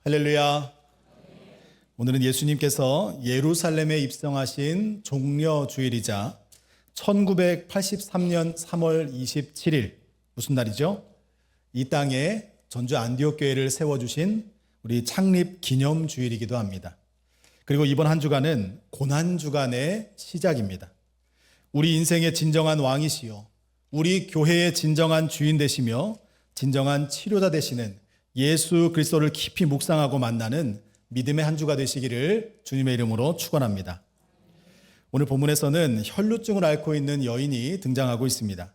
할렐루야. 오늘은 예수님께서 예루살렘에 입성하신 종려 주일이자 1983년 3월 27일 무슨 날이죠? 이 땅에 전주 안디옥 교회를 세워주신 우리 창립 기념 주일이기도 합니다. 그리고 이번 한 주간은 고난 주간의 시작입니다. 우리 인생의 진정한 왕이시요, 우리 교회의 진정한 주인 되시며 진정한 치료자 되시는 예수 그리스도를 깊이 묵상하고 만나는 믿음의 한 주가 되시기를 주님의 이름으로 축원합니다. 오늘 본문에서는 혈루증을 앓고 있는 여인이 등장하고 있습니다.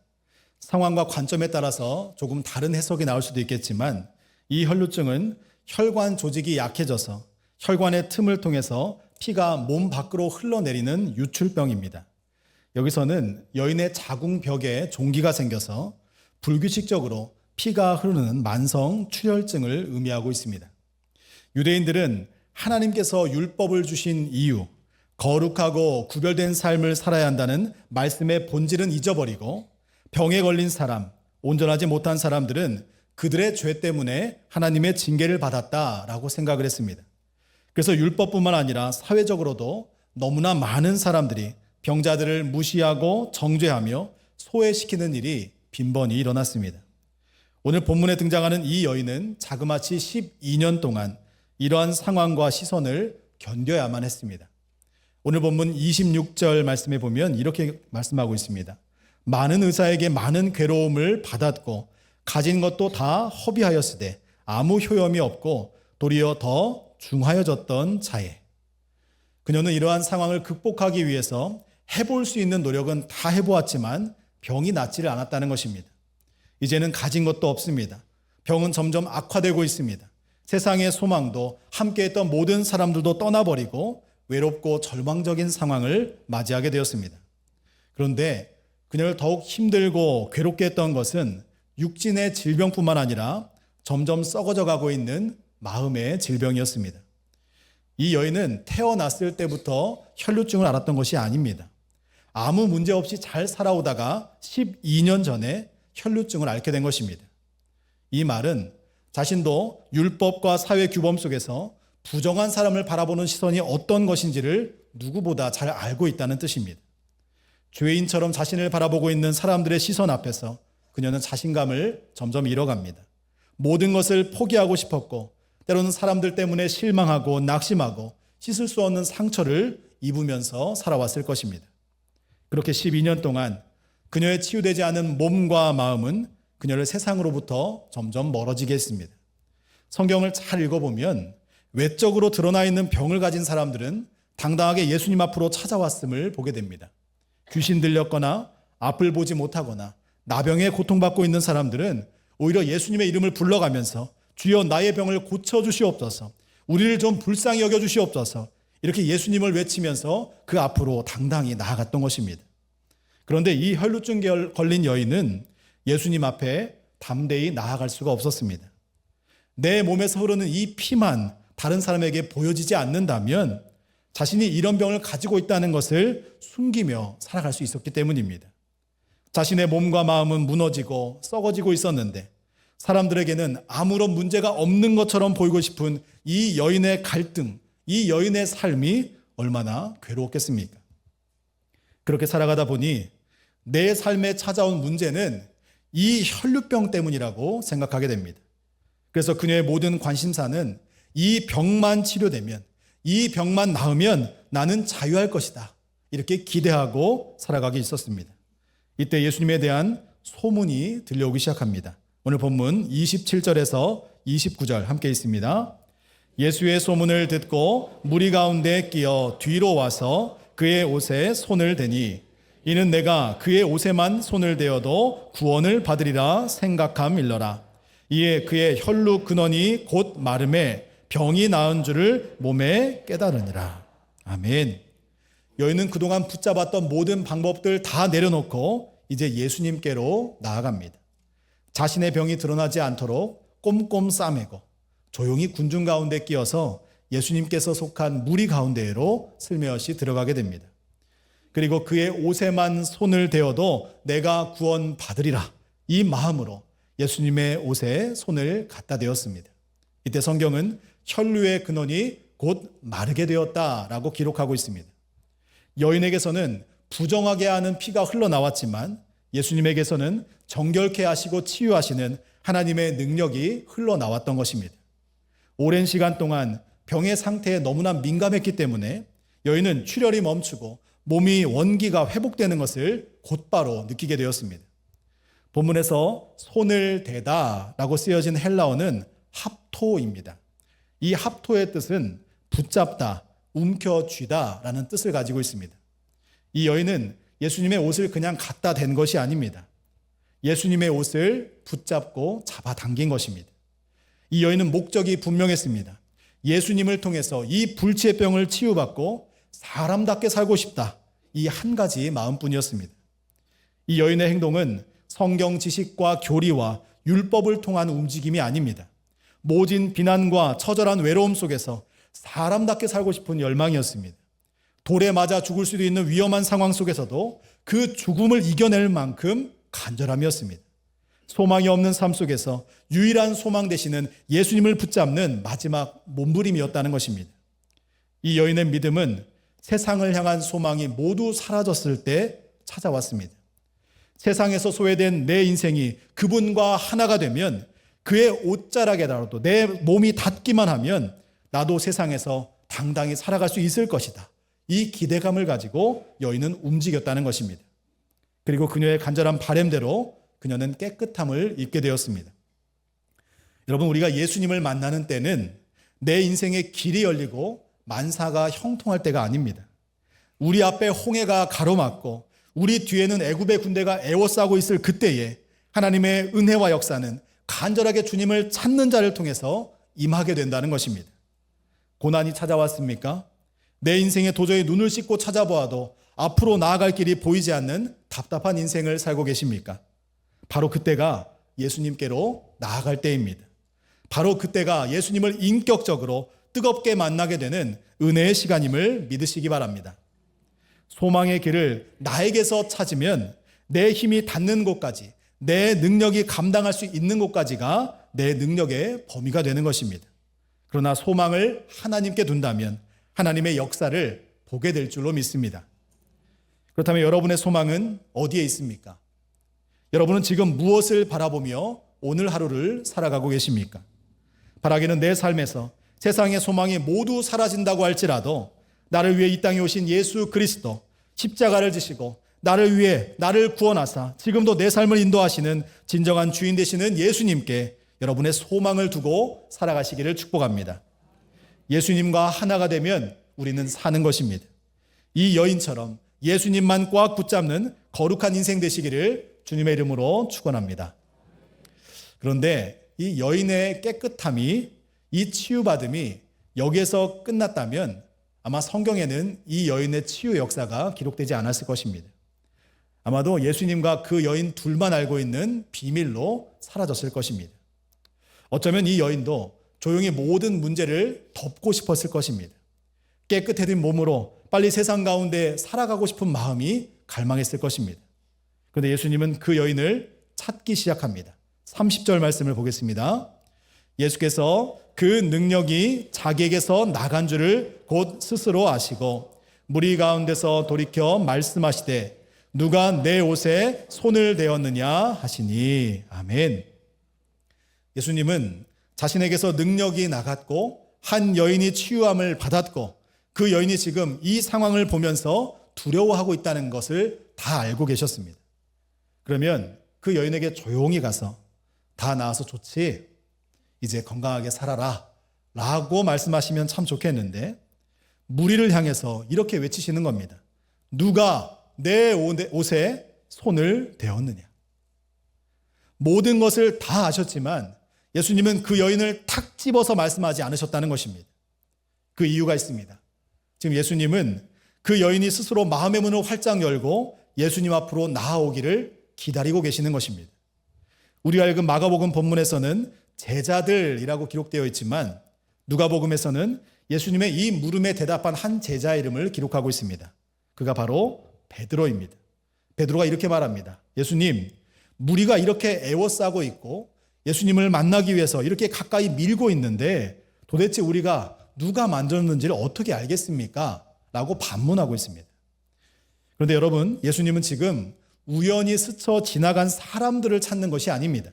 상황과 관점에 따라서 조금 다른 해석이 나올 수도 있겠지만 이 혈루증은 혈관 조직이 약해져서 혈관의 틈을 통해서 피가 몸 밖으로 흘러내리는 유출병입니다. 여기서는 여인의 자궁벽에 종기가 생겨서 불규칙적으로 피가 흐르는 만성 출혈증을 의미하고 있습니다. 유대인들은 하나님께서 율법을 주신 이유, 거룩하고 구별된 삶을 살아야 한다는 말씀의 본질은 잊어버리고 병에 걸린 사람, 온전하지 못한 사람들은 그들의 죄 때문에 하나님의 징계를 받았다라고 생각을 했습니다. 그래서 율법뿐만 아니라 사회적으로도 너무나 많은 사람들이 병자들을 무시하고 정죄하며 소외시키는 일이 빈번히 일어났습니다. 오늘 본문에 등장하는 이 여인은 자그마치 12년 동안 이러한 상황과 시선을 견뎌야만 했습니다. 오늘 본문 26절 말씀에 보면 이렇게 말씀하고 있습니다. 많은 의사에게 많은 괴로움을 받았고 가진 것도 다 허비하였으되 아무 효험이 없고 도리어 더 중하여졌던 자에. 그녀는 이러한 상황을 극복하기 위해서 해볼 수 있는 노력은 다 해보았지만 병이 낫지를 않았다는 것입니다. 이제는 가진 것도 없습니다. 병은 점점 악화되고 있습니다. 세상의 소망도 함께했던 모든 사람들도 떠나버리고 외롭고 절망적인 상황을 맞이하게 되었습니다. 그런데 그녀를 더욱 힘들고 괴롭게 했던 것은 육신의 질병뿐만 아니라 점점 썩어져 가고 있는 마음의 질병이었습니다. 이 여인은 태어났을 때부터 혈루증을 앓았던 것이 아닙니다. 아무 문제 없이 잘 살아오다가 12년 전에 혈루증을 앓게 된 것입니다. 이 말은 자신도 율법과 사회 규범 속에서 부정한 사람을 바라보는 시선이 어떤 것인지를 누구보다 잘 알고 있다는 뜻입니다. 죄인처럼 자신을 바라보고 있는 사람들의 시선 앞에서 그녀는 자신감을 점점 잃어갑니다. 모든 것을 포기하고 싶었고 때로는 사람들 때문에 실망하고 낙심하고 씻을 수 없는 상처를 입으면서 살아왔을 것입니다. 그렇게 12년 동안 그녀의 치유되지 않은 몸과 마음은 그녀를 세상으로부터 점점 멀어지게 했습니다. 성경을 잘 읽어보면 외적으로 드러나 있는 병을 가진 사람들은 당당하게 예수님 앞으로 찾아왔음을 보게 됩니다. 귀신 들렸거나 앞을 보지 못하거나 나병에 고통받고 있는 사람들은 오히려 예수님의 이름을 불러가면서 주여 나의 병을 고쳐주시옵소서, 우리를 좀 불쌍히 여겨주시옵소서, 이렇게 예수님을 외치면서 그 앞으로 당당히 나아갔던 것입니다. 그런데 이 혈루증 걸린 여인은 예수님 앞에 담대히 나아갈 수가 없었습니다. 내 몸에서 흐르는 이 피만 다른 사람에게 보여지지 않는다면 자신이 이런 병을 가지고 있다는 것을 숨기며 살아갈 수 있었기 때문입니다. 자신의 몸과 마음은 무너지고 썩어지고 있었는데 사람들에게는 아무런 문제가 없는 것처럼 보이고 싶은 이 여인의 갈등, 이 여인의 삶이 얼마나 괴로웠겠습니까? 그렇게 살아가다 보니 내 삶에 찾아온 문제는 이 혈루병 때문이라고 생각하게 됩니다. 그래서 그녀의 모든 관심사는 이 병만 치료되면, 이 병만 나으면 나는 자유할 것이다, 이렇게 기대하고 살아가게 있었습니다. 이때 예수님에 대한 소문이 들려오기 시작합니다. 오늘 본문 27절에서 29절 함께 있습니다. 예수의 소문을 듣고 무리 가운데 끼어 뒤로 와서 그의 옷에 손을 대니 이는 내가 그의 옷에만 손을 대어도 구원을 받으리라 생각함일러라. 이에 그의 혈루 근원이 곧 마름에 병이 나은 줄을 몸에 깨달으니라. 아멘. 여인은 그동안 붙잡았던 모든 방법들 다 내려놓고 이제 예수님께로 나아갑니다. 자신의 병이 드러나지 않도록 꼼꼼 싸매고 조용히 군중 가운데 끼어서 예수님께서 속한 무리 가운데로 슬며시 들어가게 됩니다. 그리고 그의 옷에만 손을 대어도 내가 구원 받으리라, 이 마음으로 예수님의 옷에 손을 갖다 대었습니다. 이때 성경은 혈류의 근원이 곧 마르게 되었다라고 기록하고 있습니다. 여인에게서는 부정하게 하는 피가 흘러나왔지만 예수님에게서는 정결케 하시고 치유하시는 하나님의 능력이 흘러나왔던 것입니다. 오랜 시간 동안 병의 상태에 너무나 민감했기 때문에 여인은 출혈이 멈추고 몸이 원기가 회복되는 것을 곧바로 느끼게 되었습니다. 본문에서 손을 대다라고 쓰여진 헬라어는 합토입니다. 이 합토의 뜻은 붙잡다, 움켜쥐다라는 뜻을 가지고 있습니다. 이 여인은 예수님의 옷을 그냥 갖다 댄 것이 아닙니다. 예수님의 옷을 붙잡고 잡아당긴 것입니다. 이 여인은 목적이 분명했습니다. 예수님을 통해서 이 불치의 병을 치유받고 사람답게 살고 싶다. 이 한 가지 마음뿐이었습니다. 이 여인의 행동은 성경 지식과 교리와 율법을 통한 움직임이 아닙니다. 모진 비난과 처절한 외로움 속에서 사람답게 살고 싶은 열망이었습니다. 돌에 맞아 죽을 수도 있는 위험한 상황 속에서도 그 죽음을 이겨낼 만큼 간절함이었습니다. 소망이 없는 삶 속에서 유일한 소망 되시는 예수님을 붙잡는 마지막 몸부림이었다는 것입니다. 이 여인의 믿음은 세상을 향한 소망이 모두 사라졌을 때 찾아왔습니다. 세상에서 소외된 내 인생이 그분과 하나가 되면 그의 옷자락에라도 내 몸이 닿기만 하면 나도 세상에서 당당히 살아갈 수 있을 것이다. 이 기대감을 가지고 여인은 움직였다는 것입니다. 그리고 그녀의 간절한 바람대로 그녀는 깨끗함을 입게 되었습니다. 여러분, 우리가 예수님을 만나는 때는 내 인생의 길이 열리고 만사가 형통할 때가 아닙니다. 우리 앞에 홍해가 가로막고 우리 뒤에는 애굽의 군대가 에워싸고 있을 그때에 하나님의 은혜와 역사는 간절하게 주님을 찾는 자를 통해서 임하게 된다는 것입니다. 고난이 찾아왔습니까? 내 인생에 도저히 눈을 씻고 찾아보아도 앞으로 나아갈 길이 보이지 않는 답답한 인생을 살고 계십니까? 바로 그때가 예수님께로 나아갈 때입니다. 바로 그때가 예수님을 인격적으로 뜨겁게 만나게 되는 은혜의 시간임을 믿으시기 바랍니다. 소망의 길을 나에게서 찾으면 내 힘이 닿는 곳까지, 내 능력이 감당할 수 있는 곳까지가 내 능력의 범위가 되는 것입니다. 그러나 소망을 하나님께 둔다면 하나님의 역사를 보게 될 줄로 믿습니다. 그렇다면 여러분의 소망은 어디에 있습니까? 여러분은 지금 무엇을 바라보며 오늘 하루를 살아가고 계십니까? 바라기는 내 삶에서 세상의 소망이 모두 사라진다고 할지라도 나를 위해 이 땅에 오신 예수 그리스도, 십자가를 지시고 나를 위해 나를 구원하사 지금도 내 삶을 인도하시는 진정한 주인 되시는 예수님께 여러분의 소망을 두고 살아가시기를 축복합니다. 예수님과 하나가 되면 우리는 사는 것입니다. 이 여인처럼 예수님만 꽉 붙잡는 거룩한 인생 되시기를 주님의 이름으로 축원합니다. 그런데 이 여인의 깨끗함이, 이 치유받음이 여기에서 끝났다면 아마 성경에는 이 여인의 치유 역사가 기록되지 않았을 것입니다. 아마도 예수님과 그 여인 둘만 알고 있는 비밀로 사라졌을 것입니다. 어쩌면 이 여인도 조용히 모든 문제를 덮고 싶었을 것입니다. 깨끗해진 몸으로 빨리 세상 가운데 살아가고 싶은 마음이 갈망했을 것입니다. 그런데 예수님은 그 여인을 찾기 시작합니다. 30절 말씀을 보겠습니다. 예수께서 그 능력이 자기에게서 나간 줄을 곧 스스로 아시고 무리 가운데서 돌이켜 말씀하시되 누가 내 옷에 손을 대었느냐 하시니. 아멘. 예수님은 자신에게서 능력이 나갔고 한 여인이 치유함을 받았고 그 여인이 지금 이 상황을 보면서 두려워하고 있다는 것을 다 알고 계셨습니다. 그러면 그 여인에게 조용히 가서 다 나아서 좋지, 이제 건강하게 살아라 라고 말씀하시면 참 좋겠는데 무리를 향해서 이렇게 외치시는 겁니다. 누가 내 옷에 손을 대었느냐. 모든 것을 다 아셨지만 예수님은 그 여인을 탁 집어서 말씀하지 않으셨다는 것입니다. 그 이유가 있습니다. 지금 예수님은 그 여인이 스스로 마음의 문을 활짝 열고 예수님 앞으로 나아오기를 기다리고 계시는 것입니다. 우리가 읽은 마가복음 본문에서는 제자들이라고 기록되어 있지만 누가복음에서는 예수님의 이 물음에 대답한 한 제자 이름을 기록하고 있습니다. 그가 바로 베드로입니다. 베드로가 이렇게 말합니다. 예수님, 무리가 이렇게 애워싸고 있고 예수님을 만나기 위해서 이렇게 가까이 밀고 있는데 도대체 우리가 누가 만들었는지를 어떻게 알겠습니까? 라고 반문하고 있습니다. 그런데 여러분, 예수님은 지금 우연히 스쳐 지나간 사람들을 찾는 것이 아닙니다.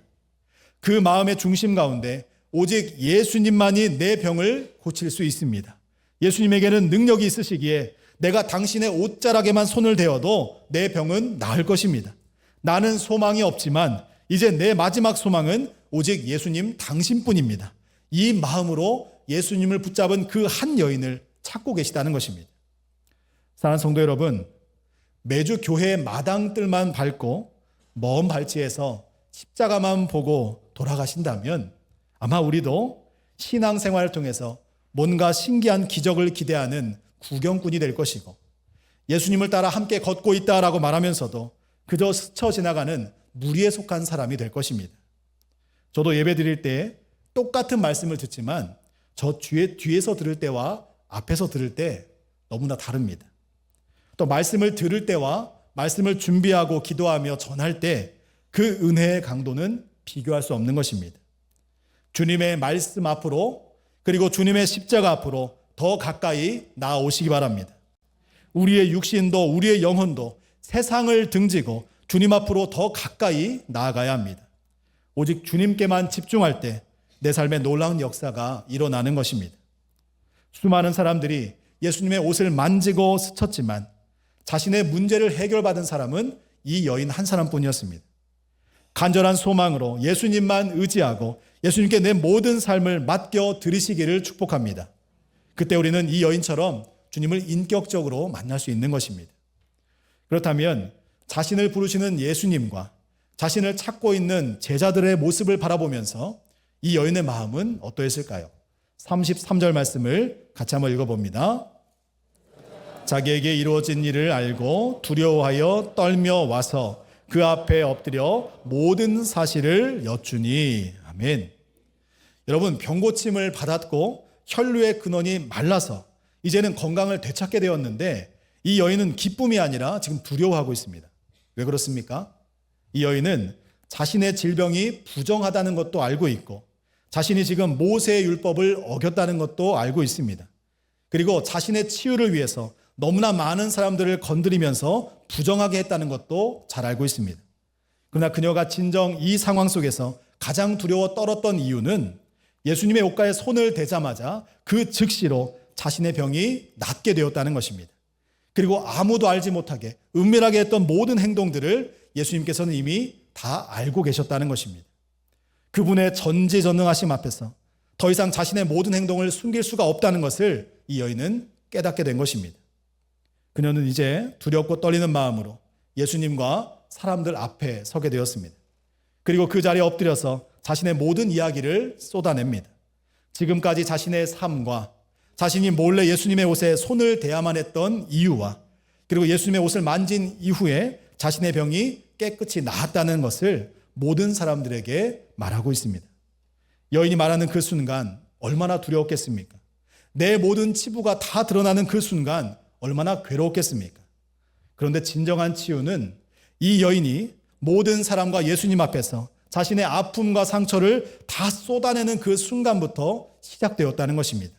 그 마음의 중심 가운데 오직 예수님만이 내 병을 고칠 수 있습니다. 예수님에게는 능력이 있으시기에 내가 당신의 옷자락에만 손을 대어도 내 병은 나을 것입니다. 나는 소망이 없지만 이제 내 마지막 소망은 오직 예수님 당신뿐입니다. 이 마음으로 예수님을 붙잡은 그 한 여인을 찾고 계시다는 것입니다. 사랑하는 성도 여러분, 매주 교회의 마당들만 밟고 먼 발치에서 십자가만 보고 돌아가신다면 아마 우리도 신앙생활을 통해서 뭔가 신기한 기적을 기대하는 구경꾼이 될 것이고, 예수님을 따라 함께 걷고 있다라고 말하면서도 그저 스쳐 지나가는 무리에 속한 사람이 될 것입니다. 저도 예배 드릴 때 똑같은 말씀을 듣지만 저 뒤에서 들을 때와 앞에서 들을 때 너무나 다릅니다. 또 말씀을 들을 때와 말씀을 준비하고 기도하며 전할 때 그 은혜의 강도는 비교할 수 없는 것입니다. 주님의 말씀 앞으로, 그리고 주님의 십자가 앞으로 더 가까이 나아오시기 바랍니다. 우리의 육신도 우리의 영혼도 세상을 등지고 주님 앞으로 더 가까이 나아가야 합니다. 오직 주님께만 집중할 때 내 삶에 놀라운 역사가 일어나는 것입니다. 수많은 사람들이 예수님의 옷을 만지고 스쳤지만 자신의 문제를 해결받은 사람은 이 여인 한 사람뿐이었습니다. 간절한 소망으로 예수님만 의지하고 예수님께 내 모든 삶을 맡겨 드리시기를 축복합니다. 그때 우리는 이 여인처럼 주님을 인격적으로 만날 수 있는 것입니다. 그렇다면 자신을 부르시는 예수님과 자신을 찾고 있는 제자들의 모습을 바라보면서 이 여인의 마음은 어떠했을까요? 33절 말씀을 같이 한번 읽어봅니다. 자기에게 이루어진 일을 알고 두려워하여 떨며 와서 그 앞에 엎드려 모든 사실을 여쭈니. 아멘. 여러분, 병고침을 받았고 혈류의 근원이 말라서 이제는 건강을 되찾게 되었는데 이 여인은 기쁨이 아니라 지금 두려워하고 있습니다. 왜 그렇습니까? 이 여인은 자신의 질병이 부정하다는 것도 알고 있고 자신이 지금 모세의 율법을 어겼다는 것도 알고 있습니다. 그리고 자신의 치유를 위해서 너무나 많은 사람들을 건드리면서 부정하게 했다는 것도 잘 알고 있습니다. 그러나 그녀가 진정 이 상황 속에서 가장 두려워 떨었던 이유는 예수님의 옷가에 손을 대자마자 그 즉시로 자신의 병이 낫게 되었다는 것입니다. 그리고 아무도 알지 못하게 은밀하게 했던 모든 행동들을 예수님께서는 이미 다 알고 계셨다는 것입니다. 그분의 전지전능하심 앞에서 더 이상 자신의 모든 행동을 숨길 수가 없다는 것을 이 여인은 깨닫게 된 것입니다. 그녀는 이제 두렵고 떨리는 마음으로 예수님과 사람들 앞에 서게 되었습니다. 그리고 그 자리에 엎드려서 자신의 모든 이야기를 쏟아냅니다. 지금까지 자신의 삶과 자신이 몰래 예수님의 옷에 손을 대야만 했던 이유와 그리고 예수님의 옷을 만진 이후에 자신의 병이 깨끗이 나았다는 것을 모든 사람들에게 말하고 있습니다. 여인이 말하는 그 순간 얼마나 두려웠겠습니까? 내 모든 치부가 다 드러나는 그 순간 얼마나 괴로웠겠습니까? 그런데 진정한 치유는 이 여인이 모든 사람과 예수님 앞에서 자신의 아픔과 상처를 다 쏟아내는 그 순간부터 시작되었다는 것입니다.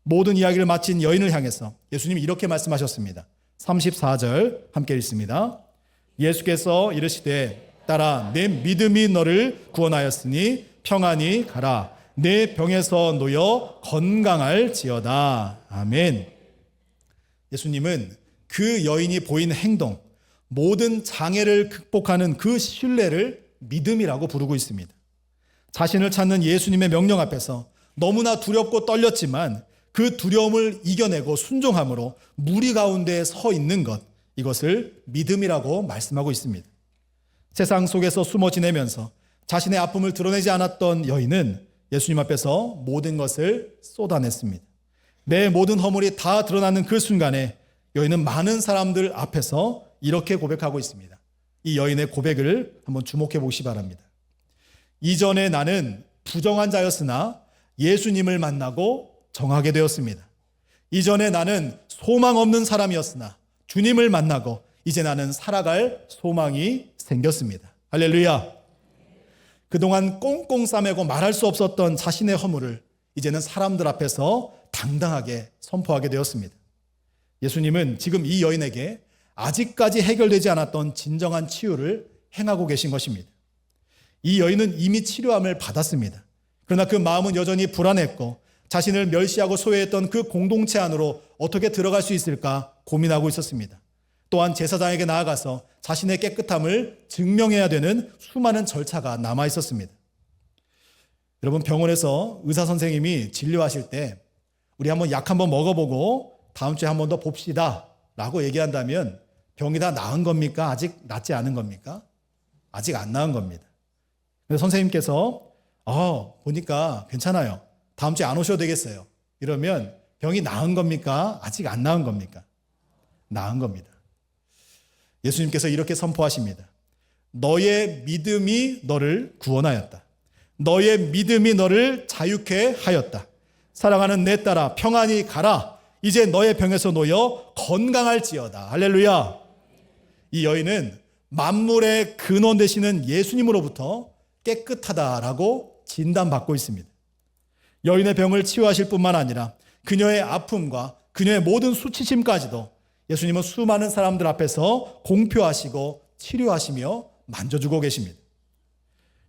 모든 이야기를 마친 여인을 향해서 예수님이 이렇게 말씀하셨습니다. 34절 함께 읽습니다. 예수께서 이르시되 따라 내 믿음이 너를 구원하였으니 평안히 가라. 내 병에서 놓여 건강할지어다. 아멘. 예수님은 그 여인이 보인 행동, 모든 장애를 극복하는 그 신뢰를 믿음이라고 부르고 있습니다. 자신을 찾는 예수님의 명령 앞에서 너무나 두렵고 떨렸지만 그 두려움을 이겨내고 순종함으로 무리 가운데 서 있는 것, 이것을 믿음이라고 말씀하고 있습니다. 세상 속에서 숨어 지내면서 자신의 아픔을 드러내지 않았던 여인은 예수님 앞에서 모든 것을 쏟아냈습니다. 내 모든 허물이 다 드러나는 그 순간에 여인은 많은 사람들 앞에서 이렇게 고백하고 있습니다. 이 여인의 고백을 한번 주목해 보시기 바랍니다. 이전에 나는 부정한 자였으나 예수님을 만나고 정하게 되었습니다. 이전에 나는 소망 없는 사람이었으나 주님을 만나고 이제 나는 살아갈 소망이 생겼습니다. 할렐루야. 그동안 꽁꽁 싸매고 말할 수 없었던 자신의 허물을 이제는 사람들 앞에서 당당하게 선포하게 되었습니다. 예수님은 지금 이 여인에게 아직까지 해결되지 않았던 진정한 치유를 행하고 계신 것입니다. 이 여인은 이미 치료함을 받았습니다. 그러나 그 마음은 여전히 불안했고 자신을 멸시하고 소외했던 그 공동체 안으로 어떻게 들어갈 수 있을까 고민하고 있었습니다. 또한 제사장에게 나아가서 자신의 깨끗함을 증명해야 되는 수많은 절차가 남아 있었습니다. 여러분, 병원에서 의사 선생님이 진료하실 때 우리 한번 약 한번 먹어보고 다음 주에 한번 더 봅시다 라고 얘기한다면 병이 다 나은 겁니까? 아직 낫지 않은 겁니까? 아직 안 나은 겁니다. 그래서 선생님께서 보니까 괜찮아요. 다음 주에 안 오셔도 되겠어요. 이러면 병이 나은 겁니까? 아직 안 나은 겁니까? 나은 겁니다. 예수님께서 이렇게 선포하십니다. 너의 믿음이 너를 구원하였다. 너의 믿음이 너를 자유케 하였다. 사랑하는 내 딸아, 평안히 가라. 이제 너의 병에서 놓여 건강할지어다. 할렐루야. 이 여인은 만물의 근원 되시는 예수님으로부터 깨끗하다라고 진단받고 있습니다. 여인의 병을 치유하실 뿐만 아니라 그녀의 아픔과 그녀의 모든 수치심까지도 예수님은 수많은 사람들 앞에서 공표하시고 치료하시며 만져주고 계십니다.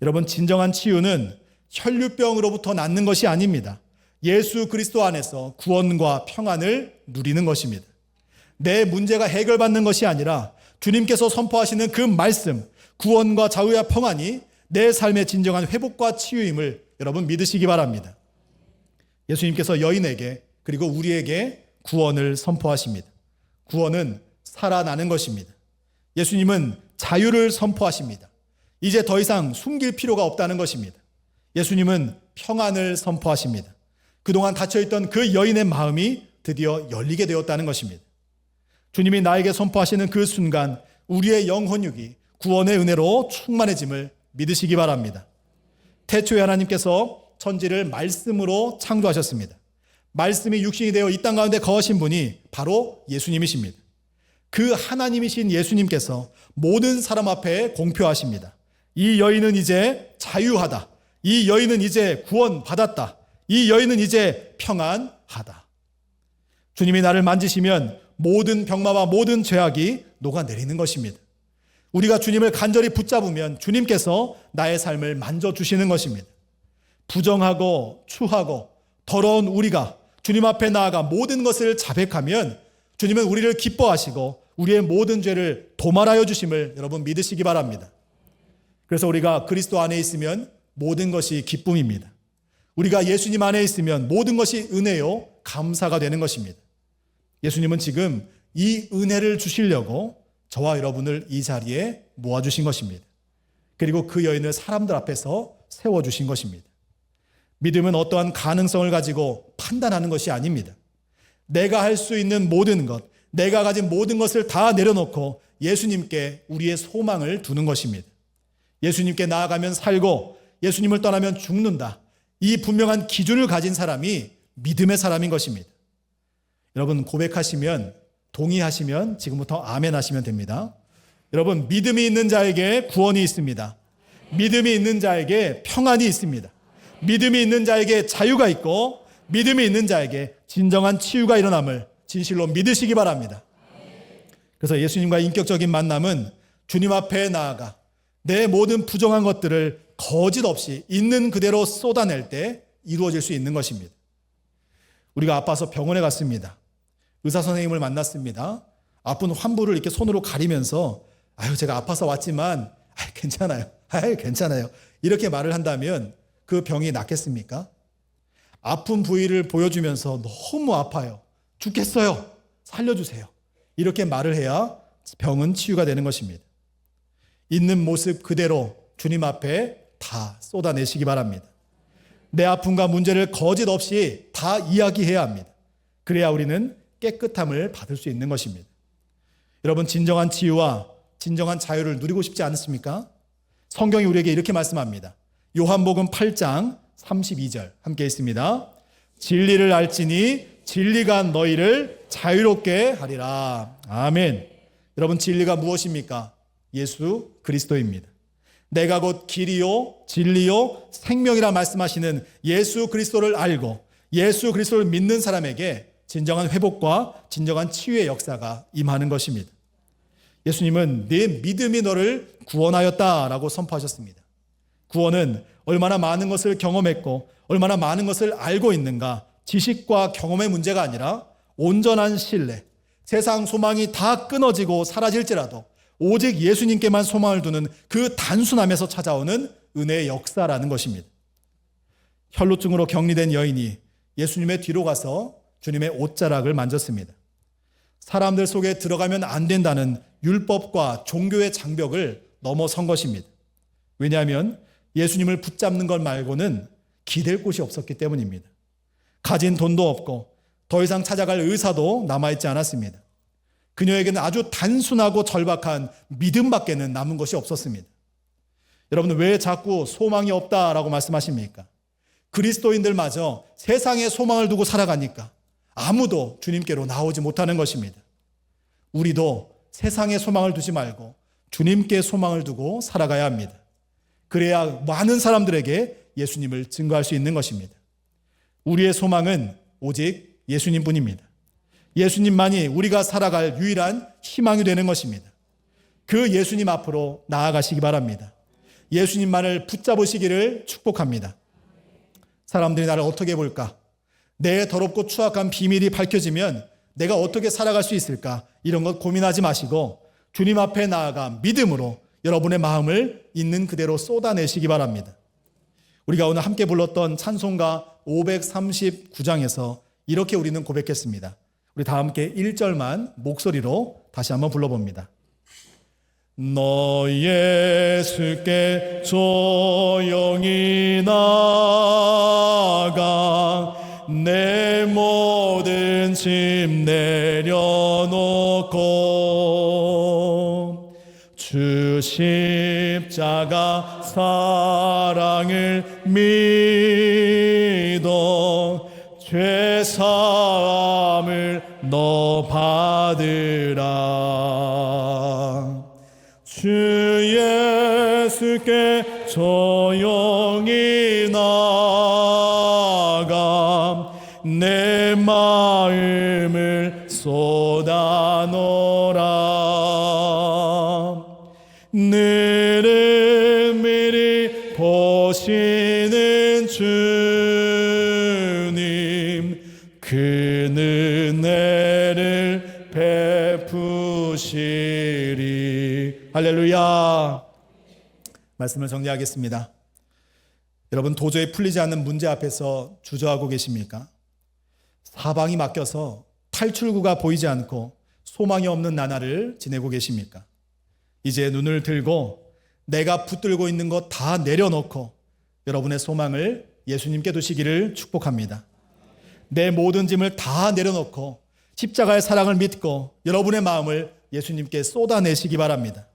여러분, 진정한 치유는 혈류병으로부터 낫는 것이 아닙니다. 예수 그리스도 안에서 구원과 평안을 누리는 것입니다. 내 문제가 해결받는 것이 아니라 주님께서 선포하시는 그 말씀, 구원과 자유와 평안이 내 삶의 진정한 회복과 치유임을 여러분 믿으시기 바랍니다. 예수님께서 여인에게 그리고 우리에게 구원을 선포하십니다. 구원은 살아나는 것입니다. 예수님은 자유를 선포하십니다. 이제 더 이상 숨길 필요가 없다는 것입니다. 예수님은 평안을 선포하십니다. 그동안 닫혀있던 그 여인의 마음이 드디어 열리게 되었다는 것입니다. 주님이 나에게 선포하시는 그 순간 우리의 영혼육이 구원의 은혜로 충만해짐을 믿으시기 바랍니다. 태초에 하나님께서 천지를 말씀으로 창조하셨습니다. 말씀이 육신이 되어 이 땅 가운데 거하신 분이 바로 예수님이십니다. 그 하나님이신 예수님께서 모든 사람 앞에 공표하십니다. 이 여인은 이제 자유하다. 이 여인은 이제 구원받았다. 이 여인은 이제 평안하다. 주님이 나를 만지시면 모든 병마와 모든 죄악이 녹아내리는 것입니다. 우리가 주님을 간절히 붙잡으면 주님께서 나의 삶을 만져주시는 것입니다. 부정하고 추하고 더러운 우리가 주님 앞에 나아가 모든 것을 자백하면 주님은 우리를 기뻐하시고 우리의 모든 죄를 도말하여 주심을 여러분 믿으시기 바랍니다. 그래서 우리가 그리스도 안에 있으면 모든 것이 기쁨입니다. 우리가 예수님 안에 있으면 모든 것이 은혜요 감사가 되는 것입니다. 예수님은 지금 이 은혜를 주시려고 저와 여러분을 이 자리에 모아주신 것입니다. 그리고 그 여인을 사람들 앞에서 세워주신 것입니다. 믿음은 어떠한 가능성을 가지고 판단하는 것이 아닙니다. 내가 할 수 있는 모든 것, 내가 가진 모든 것을 다 내려놓고 예수님께 우리의 소망을 두는 것입니다. 예수님께 나아가면 살고 예수님을 떠나면 죽는다. 이 분명한 기준을 가진 사람이 믿음의 사람인 것입니다. 여러분, 고백하시면, 동의하시면 지금부터 아멘 하시면 됩니다. 여러분, 믿음이 있는 자에게 구원이 있습니다. 믿음이 있는 자에게 평안이 있습니다. 믿음이 있는 자에게 자유가 있고 믿음이 있는 자에게 진정한 치유가 일어남을 진실로 믿으시기 바랍니다. 그래서 예수님과의 인격적인 만남은 주님 앞에 나아가 내 모든 부정한 것들을 거짓 없이 있는 그대로 쏟아낼 때 이루어질 수 있는 것입니다. 우리가 아파서 병원에 갔습니다. 의사 선생님을 만났습니다. 아픈 환부를 이렇게 손으로 가리면서 제가 아파서 왔지만 괜찮아요. 괜찮아요. 이렇게 말을 한다면 그 병이 낫겠습니까? 아픈 부위를 보여주면서 너무 아파요. 죽겠어요. 살려주세요. 이렇게 말을 해야 병은 치유가 되는 것입니다. 있는 모습 그대로 주님 앞에 다 쏟아내시기 바랍니다. 내 아픔과 문제를 거짓 없이 다 이야기해야 합니다. 그래야 우리는 깨끗함을 받을 수 있는 것입니다. 여러분, 진정한 치유와 진정한 자유를 누리고 싶지 않습니까? 성경이 우리에게 이렇게 말씀합니다. 요한복음 8장 32절 함께 있습니다. 진리를 알지니 진리가 너희를 자유롭게 하리라. 아멘. 여러분, 진리가 무엇입니까? 예수 그리스도입니다. 내가 곧 길이요 진리요 생명이라 말씀하시는 예수 그리스도를 알고 예수 그리스도를 믿는 사람에게 진정한 회복과 진정한 치유의 역사가 임하는 것입니다. 예수님은 네 믿음이 너를 구원하였다라고 선포하셨습니다. 구원은 얼마나 많은 것을 경험했고 얼마나 많은 것을 알고 있는가, 지식과 경험의 문제가 아니라 온전한 신뢰, 세상 소망이 다 끊어지고 사라질지라도 오직 예수님께만 소망을 두는 그 단순함에서 찾아오는 은혜의 역사라는 것입니다. 혈루증으로 격리된 여인이 예수님의 뒤로 가서 주님의 옷자락을 만졌습니다. 사람들 속에 들어가면 안 된다는 율법과 종교의 장벽을 넘어선 것입니다. 왜냐하면 예수님을 붙잡는 것 말고는 기댈 곳이 없었기 때문입니다. 가진 돈도 없고 더 이상 찾아갈 의사도 남아있지 않았습니다. 그녀에게는 아주 단순하고 절박한 믿음밖에는 남은 것이 없었습니다. 여러분, 왜 자꾸 소망이 없다라고 말씀하십니까? 그리스도인들마저 세상에 소망을 두고 살아가니까 아무도 주님께로 나오지 못하는 것입니다. 우리도 세상에 소망을 두지 말고 주님께 소망을 두고 살아가야 합니다. 그래야 많은 사람들에게 예수님을 증거할 수 있는 것입니다. 우리의 소망은 오직 예수님뿐입니다. 예수님만이 우리가 살아갈 유일한 희망이 되는 것입니다. 그 예수님 앞으로 나아가시기 바랍니다. 예수님만을 붙잡으시기를 축복합니다. 사람들이 나를 어떻게 볼까? 내 더럽고 추악한 비밀이 밝혀지면 내가 어떻게 살아갈 수 있을까? 이런 것 고민하지 마시고 주님 앞에 나아가 믿음으로 여러분의 마음을 있는 그대로 쏟아내시기 바랍니다. 우리가 오늘 함께 불렀던 찬송가 539장에서 이렇게 우리는 고백했습니다. 우리 다 함께 1절만 목소리로 다시 한번 불러봅니다. 너 예수께 조용히 나아가 내 모든 짐 내려놓고 주 십자가 사랑을 믿어 죄사함을 너 받으라. 주 예수께 조용히 나아가 내 마음을 쏟아놓으라. 늘은 미리 보시는 주님 그 은혜를 베푸시리. 할렐루야. 말씀을 정리하겠습니다. 여러분, 도저히 풀리지 않는 문제 앞에서 주저하고 계십니까? 사방이 막혀서 탈출구가 보이지 않고 소망이 없는 나날을 지내고 계십니까? 이제 눈을 들고 내가 붙들고 있는 것 다 내려놓고 여러분의 소망을 예수님께 두시기를 축복합니다. 내 모든 짐을 다 내려놓고 십자가의 사랑을 믿고 여러분의 마음을 예수님께 쏟아내시기 바랍니다.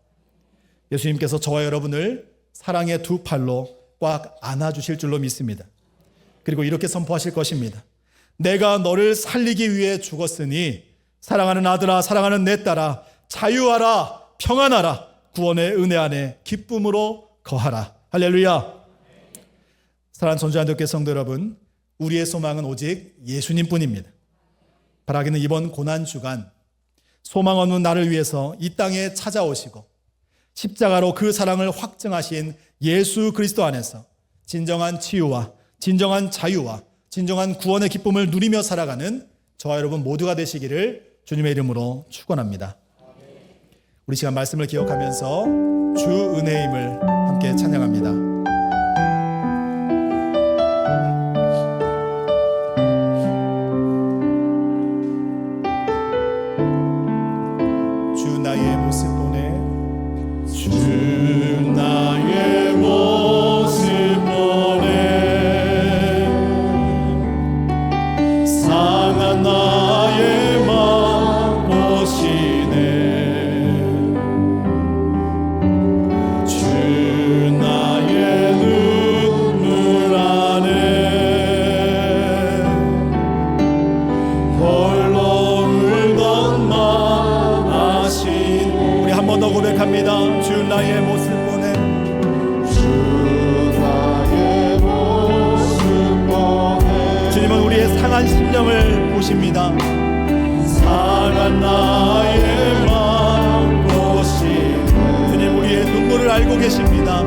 예수님께서 저와 여러분을 사랑의 두 팔로 꽉 안아주실 줄로 믿습니다. 그리고 이렇게 선포하실 것입니다. 내가 너를 살리기 위해 죽었으니 사랑하는 아들아, 사랑하는 내 딸아, 자유하라, 평안하라, 구원의 은혜 안에 기쁨으로 거하라. 할렐루야. 사랑하는 전주한독교 성도 여러분, 우리의 소망은 오직 예수님뿐입니다. 바라기는 이번 고난주간 소망 없는 나를 위해서 이 땅에 찾아오시고 십자가로 그 사랑을 확증하신 예수 그리스도 안에서 진정한 치유와 진정한 자유와 진정한 구원의 기쁨을 누리며 살아가는 저와 여러분 모두가 되시기를 주님의 이름으로 축원합니다. 우리 시간 말씀을 기억하면서 주 은혜임을 함께 찬양합니다. 주 나의 모습 보내, 주 나의 모습 보내, 상한 나의 마음 보시네. 주 나의 눈물 안에 홀로 울던 마 아신. 우리 한 번 더 고백합니다. 주 나의 모습 보내, 상한 심령을 보십니다. 상한 나의 마음 보시는 주님, 우리의 눈물을 알고 계십니다.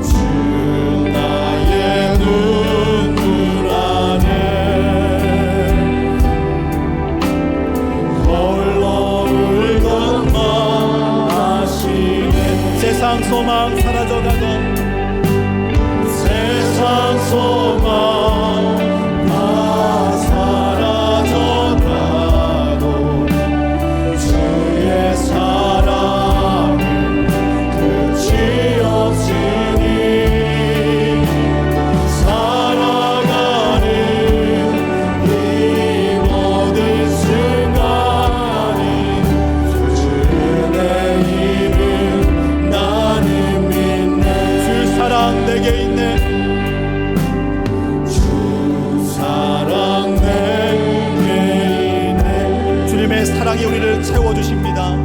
주 나의 눈물 안에 홀로 울던 마음 아시네. 세상 소망 사라져가던 세상 소망 다 사라져가고 주의 사랑은 끝이 없으니 살아가는 이 모든 순간이 주의 힘은 나는 믿네. 주 사랑 내게 있네. 사랑이 우리를 채워주십니다.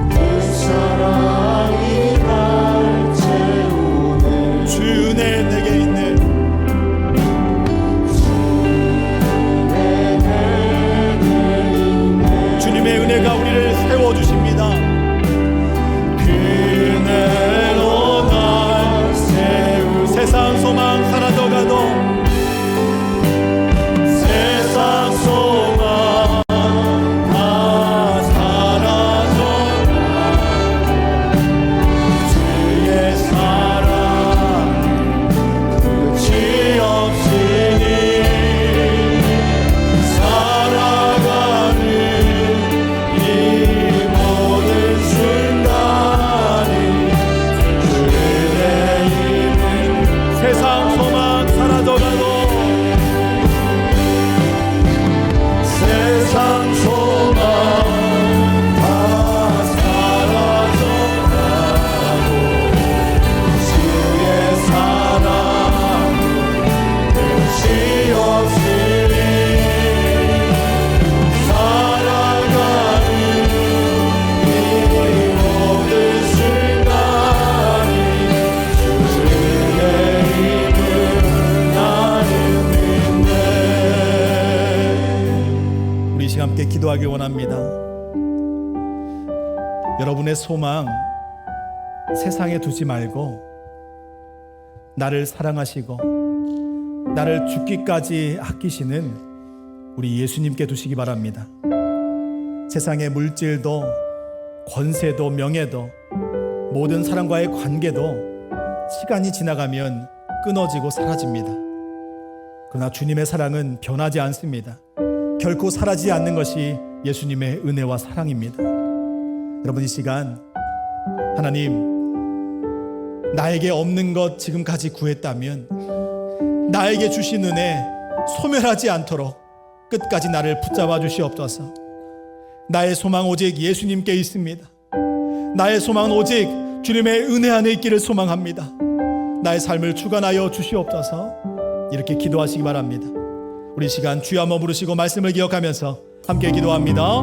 그 사랑이 날 채우네. 주 은혜 내게 있네. 주 은혜 내게 있네. 주님의 은혜가 우리를 세워주십니다. 그 은혜로 날 세우. 세상 소망 사라져가도 세상 소망 함께 기도하길 원합니다. 여러분의 소망 세상에 두지 말고 나를 사랑하시고 나를 죽기까지 아끼시는 우리 예수님께 두시기 바랍니다. 세상의 물질도 권세도 명예도 모든 사람과의 관계도 시간이 지나가면 끊어지고 사라집니다. 그러나 주님의 사랑은 변하지 않습니다. 결코 사라지지 않는 것이 예수님의 은혜와 사랑입니다. 여러분, 이 시간 하나님, 나에게 없는 것 지금까지 구했다면 나에게 주신 은혜 소멸하지 않도록 끝까지 나를 붙잡아 주시옵소서. 나의 소망 오직 예수님께 있습니다. 나의 소망은 오직 주님의 은혜 안에 있기를 소망합니다. 나의 삶을 주관하여 주시옵소서. 이렇게 기도하시기 바랍니다. 우리 시간 주여 한번 부르시고 말씀을 기억하면서 함께 기도합니다.